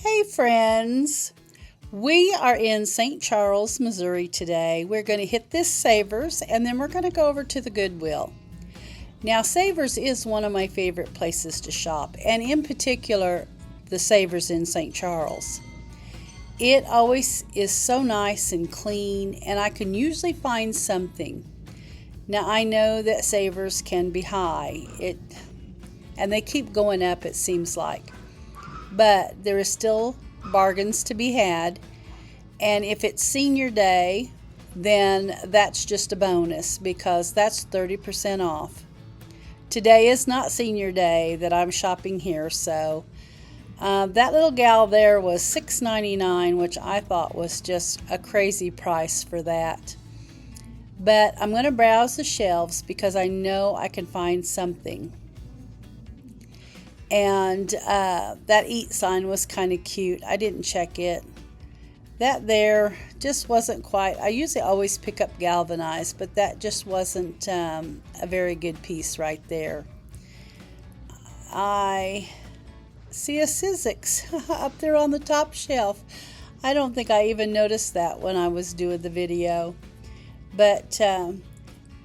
Hey friends, we are in St. Charles, Missouri today. We're going to hit this Savers and then we're going to go over to the Goodwill. Now Savers is one of my favorite places to shop, and in particular the Savers in St. Charles. It always is so nice and clean, and I can usually find something. Now I know that Savers can be high, and they keep going up, it seems like. But there is still bargains to be had, and if it's senior day, then that's just a bonus because that's 30% off. Today is not senior day that I'm shopping here, so that little gal there was $6.99, which I thought was just a crazy price for that. But I'm going to browse the shelves because I know I can find something. And that eat sign was kind of cute. I didn't check it. That there just wasn't quite. I usually always pick up galvanized, but that just wasn't a very good piece right there. I see a Sizzix up there on the top shelf. I don't think I even noticed that when I was doing the video. But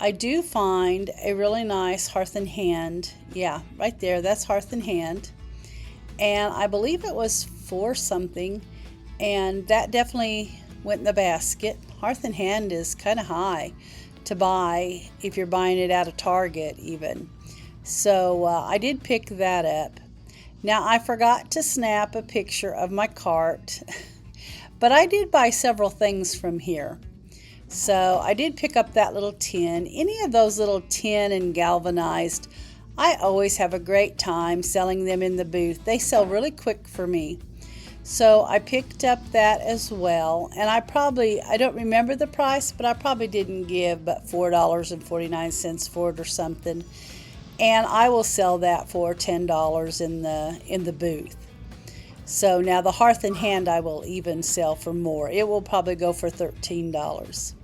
I do find a really nice Hearth and Hand. Yeah, right there, that's Hearth and Hand. And I believe it was for something, and that definitely went in the basket. Hearth and Hand is kind of high to buy if you're buying it at a Target even. So I did pick that up. Now I forgot to snap a picture of my cart, but I did buy several things from here. So I did pick up that little tin. Any of those little tin and galvanized, I always have a great time selling them in the booth. They sell really quick for me. So I picked up that as well. And I don't remember the price, but I probably didn't give but $4.49 for it or something. And I will sell that for $10 in the booth. So now the Hearth and Hand I will even sell for more. It will probably go for $13.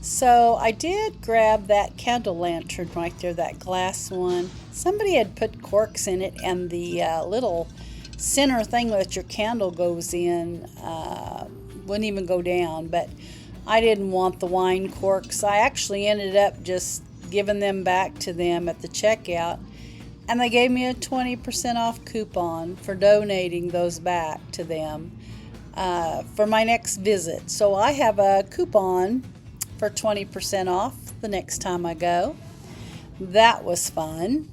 So I did grab that candle lantern right there, that glass one. Somebody had put corks in it, and the little center thing that your candle goes in wouldn't even go down, but I didn't want the wine corks. I actually ended up just giving them back to them at the checkout, and they gave me a 20% off coupon for donating those back to them for my next visit. So I have a coupon for 20% off the next time I go. That was fun.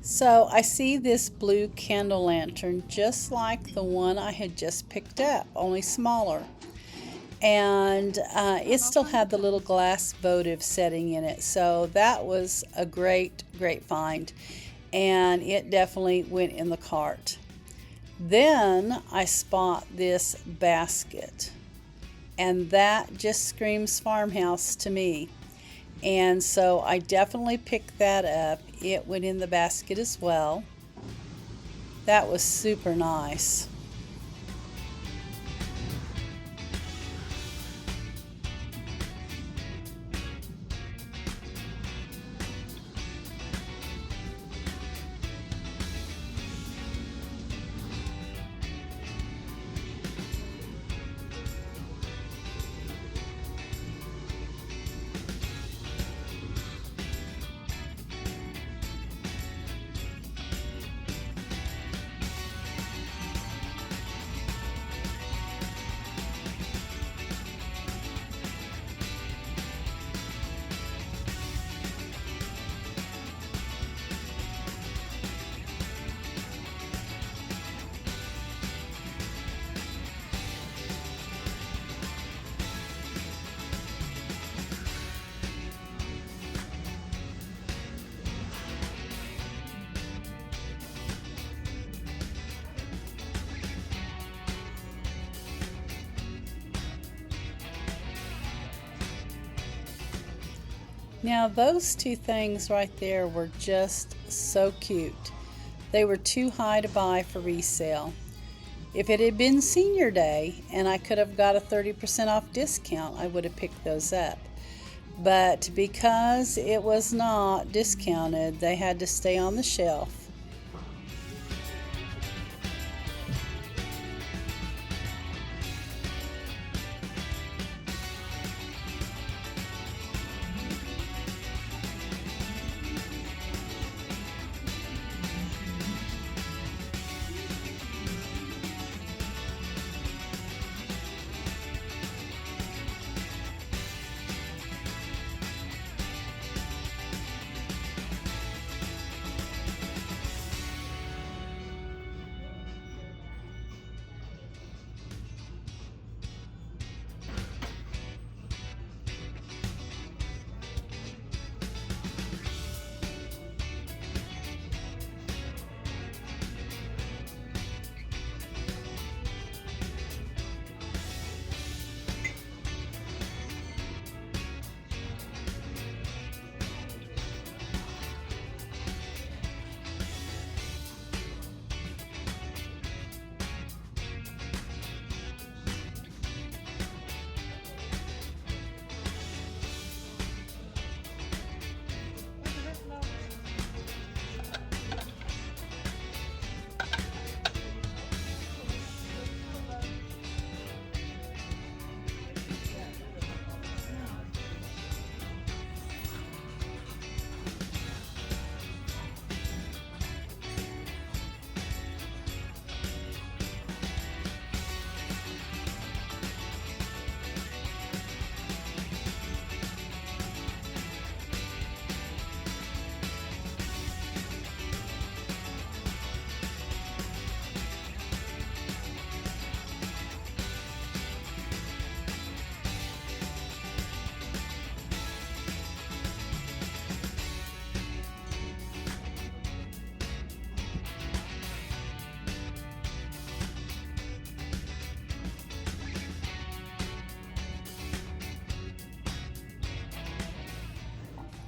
So I see this blue candle lantern just like the one I had just picked up, only smaller. And it still had the little glass votive setting in it. So that was a great find. And it definitely went in the cart. Then I spot this basket. And that just screams farmhouse to me. And so I definitely picked that up. It went in the basket as well. That was super nice. Now those two things right there were just so cute. They were too high to buy for resale. If it had been senior day and I could have got a 30% off discount, I would have picked those up. But because it was not discounted, they had to stay on the shelf.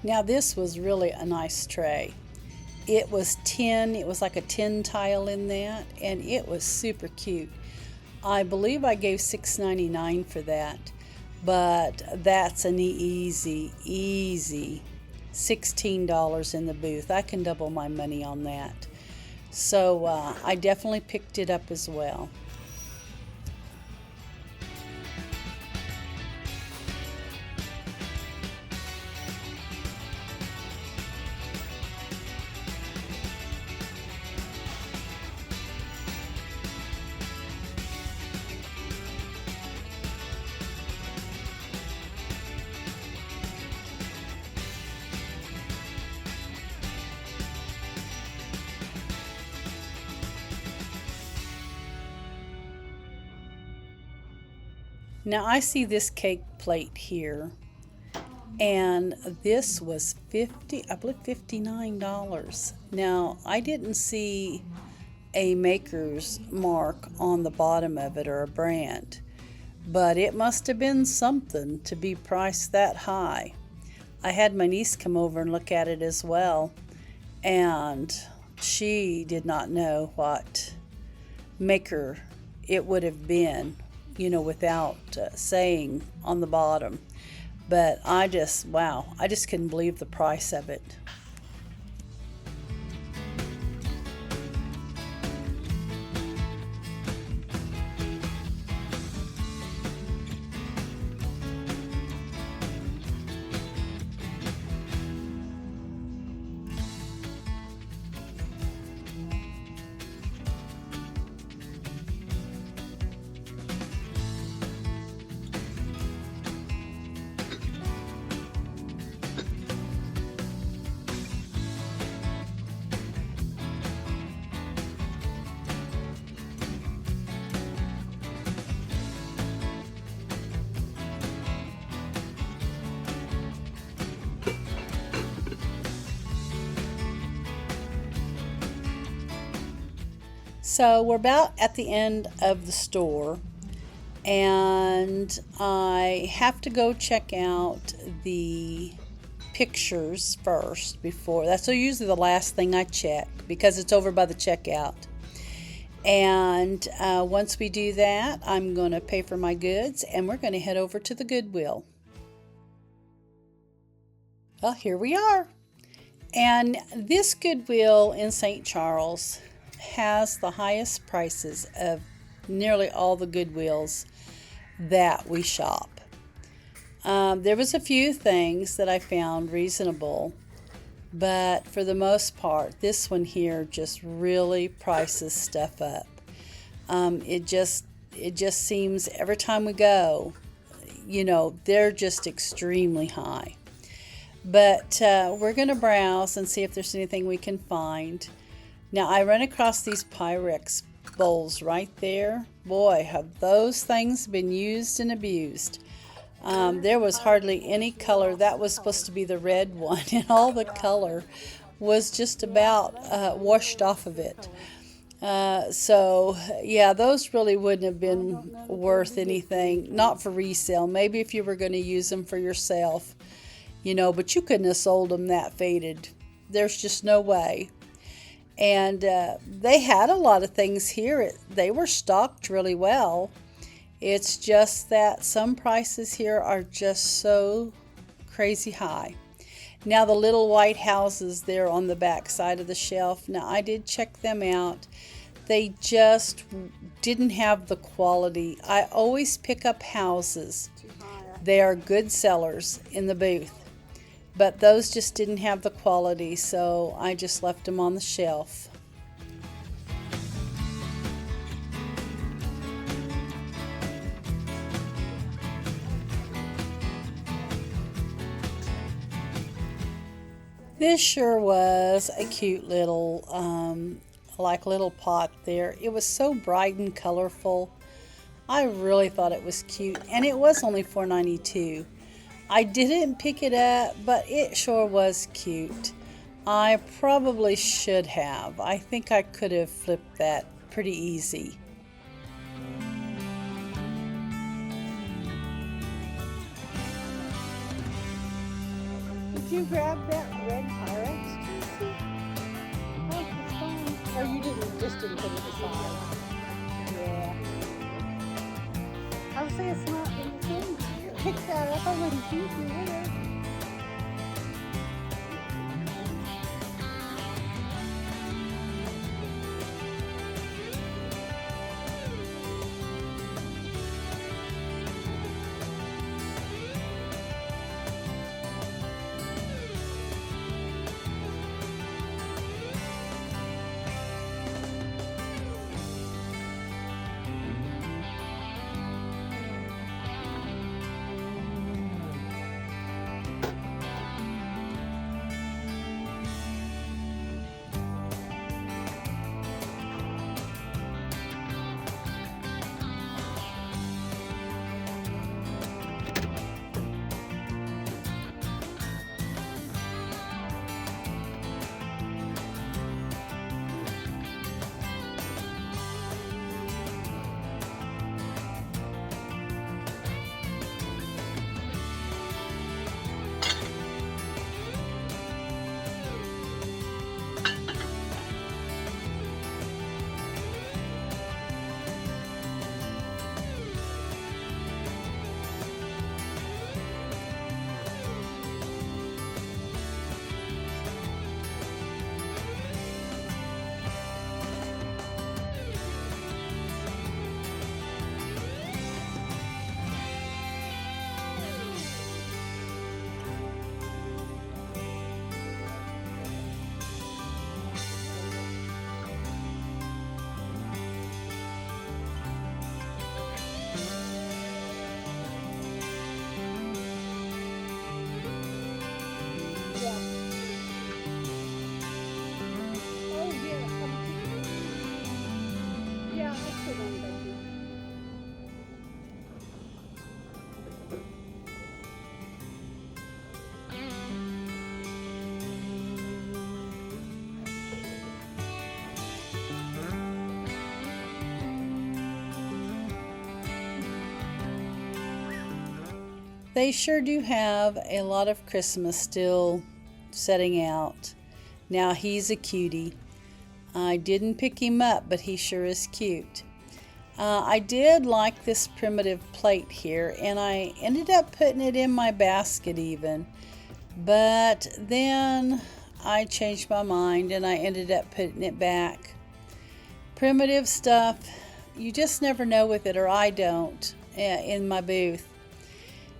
Now this was really a nice tray. It was tin, it was like a tin tile in that, and it was super cute. I believe I gave $6.99 for that, but that's an easy $16 in the booth. I can double my money on that. So I definitely picked it up as well. Now I see this cake plate here, and this was I believe $59. Now I didn't see a maker's mark on the bottom of it or a brand, but it must have been something to be priced that high. I had my niece come over and look at it as well, and she did not know what maker it would have been, without saying on the bottom. But I just couldn't believe the price of it. So we're about at the end of the store, and I have to go check out the pictures first before. That's usually the last thing I check because it's over by the checkout. And once we do that, I'm going to pay for my goods and we're going to head over to the Goodwill. Well, here we are. And this Goodwill in St. Charles has the highest prices of nearly all the Goodwills that we shop. There was a few things that I found reasonable, but for the most part, this one here just really prices stuff up. It just seems every time we go, they're just extremely high. But we're going to browse and see if there's anything we can find. Now, I run across these Pyrex bowls right there. Boy, have those things been used and abused. There was hardly any color. That was supposed to be the red one, and all the color was just about washed off of it. So, yeah, those really wouldn't have been worth anything. Not for resale. Maybe if you were going to use them for yourself. But you couldn't have sold them that faded. There's just no way. And they had a lot of things here. They were stocked really well. It's just that some prices here are just so crazy high. Now the little white houses there on the back side of the shelf, now I did check them out. They just didn't have the quality. I always pick up houses. They are good sellers in the booth. But those just didn't have the quality, so I just left them on the shelf. This sure was a cute little, little pot there. It was so bright and colorful. I really thought it was cute, and it was only $4.92. I didn't pick it up, but it sure was cute. I probably should have. I think I could have flipped that pretty easy. Did you grab that red Pyrex, Susie? Oh, it's fine. Oh, you just didn't put it aside. Yeah. I would say it's not anything. Pick that up. I wouldn't think you would have. they sure do have a lot of Christmas still setting out. Now he's a cutie. I didn't pick him up, but he sure is cute. I did like this primitive plate here, and I ended up putting it in my basket even. But then I changed my mind and I ended up putting it back. Primitive stuff, you just never know with it, or I don't, in my booth.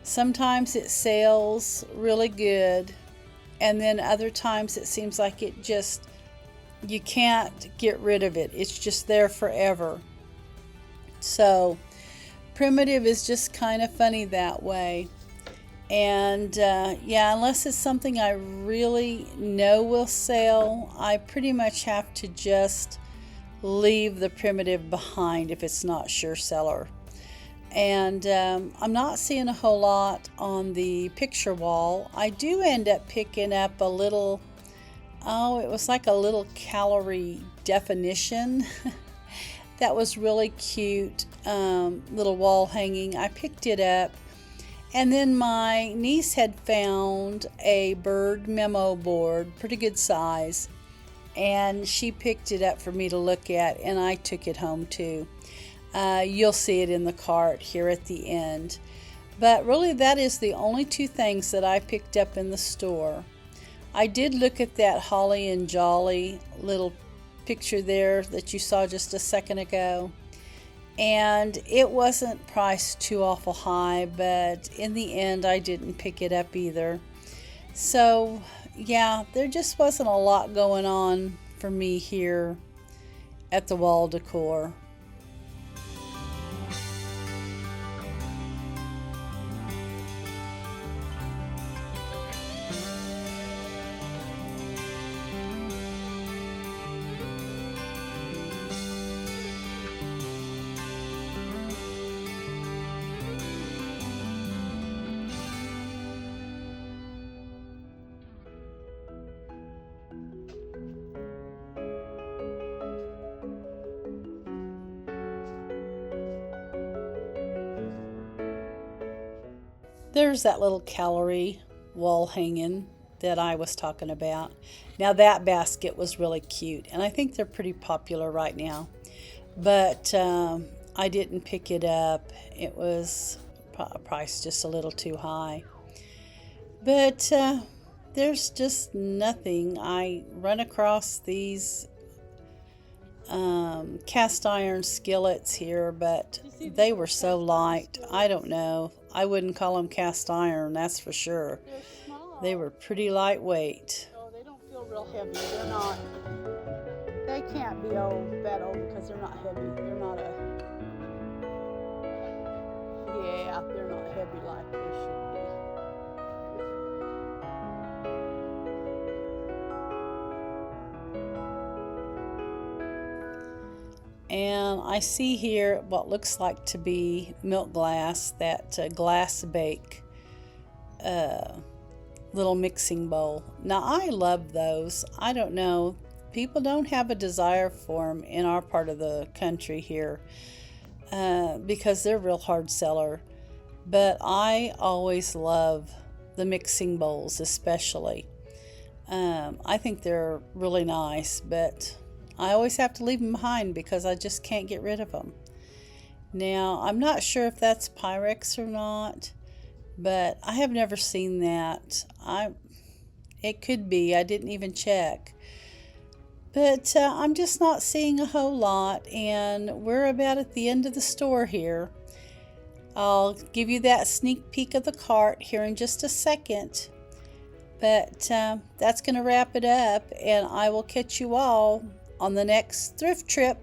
Sometimes it sells really good, and then other times it seems like you can't get rid of it. It's just there forever. So primitive is just kind of funny that way. And yeah, unless it's something I really know will sell, I pretty much have to just leave the primitive behind if it's not sure seller. And I'm not seeing a whole lot on the picture wall. I do end up picking up a little, it was like a little calorie definition. That was really cute, little wall hanging. I picked it up. And then my niece had found a bird memo board, pretty good size, and she picked it up for me to look at, and I took it home too. You'll see it in the cart here at the end. But really that is the only two things that I picked up in the store. I did look at that holly and jolly little picture there that you saw just a second ago. And it wasn't priced too awful high, but in the end I didn't pick it up either. So yeah, there just wasn't a lot going on for me here at the wall decor. There's that little calorie wall hanging that I was talking about. Now that basket was really cute, and I think they're pretty popular right now. But I didn't pick it up. It was priced just a little too high. But there's just nothing. I run across these cast iron skillets here, but they were so light. I don't know. I wouldn't call them cast iron, that's for sure. They're small. They were pretty lightweight. Oh, they don't feel real heavy. They're not. They can't be that old because they're not heavy. They're not they're not heavy like they should be. And I see here what looks like to be milk glass, that glass bake little mixing bowl. Now I love those. I don't know, people don't have a desire for them in our part of the country here because they're real hard seller. But I always love the mixing bowls especially. I think they're really nice, but I always have to leave them behind because I just can't get rid of them. Now, I'm not sure if that's Pyrex or not, but I have never seen that. It could be. I didn't even check. But I'm just not seeing a whole lot, and we're about at the end of the store here. I'll give you that sneak peek of the cart here in just a second. But that's going to wrap it up, and I will catch you all on the next thrift trip.